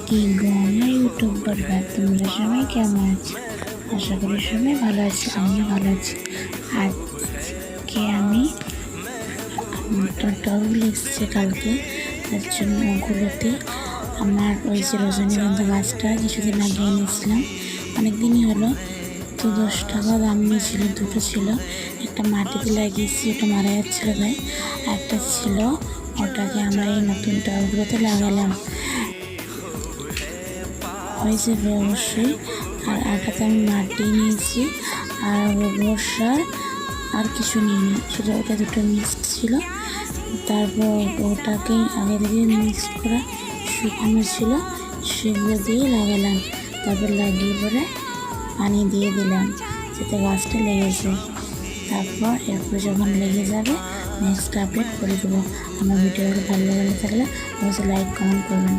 কি গো আমার ইউটিউবাররা, তোমরা সবাই কেমন আছো? আশা করি সবাই ভালো আছে, আমিও ভালো আছি। আজকে আমি টগগুলো এসেছে কালকে, তার জন্য ওগুলোতে আমার ওই যে রজনীগন্ধা গাছটা কিছুদিন আগে এনেছিলাম, অনেকদিনই হলো, তো 10 টাকা দাম নিয়েছিল, দুটো ছিল। একটা মাটিতে লাগিয়েছি, ওটা মারা যাচ্ছিল তাই, আর একটা ছিল, ওটাকে আমরা এই নতুন টবগুলোতে লাগালাম, হয়ে যাবে অবশ্যই। আর আটাতে আমি মাটি নিয়েছি আর গোবর সার আর কিছু নিইনি, শুধু ওটা দুটো মিক্সড ছিল। তারপর ওটাকে আগে থেকে মিক্সড করা শুকানো ছিল, সেগুলো দিয়ে লাগালাম। তারপর লাগিয়ে পরে পানি দিয়ে দিলাম যাতে গাছটা লেগেছে। তারপর এরপর যখন লেগে যাবে নেক্সট আপডেট করে দেবো। আমার ভিডিওগুলো ভালো লাগলে থাকলে অবশ্যই লাইক কমেন্ট করবেন।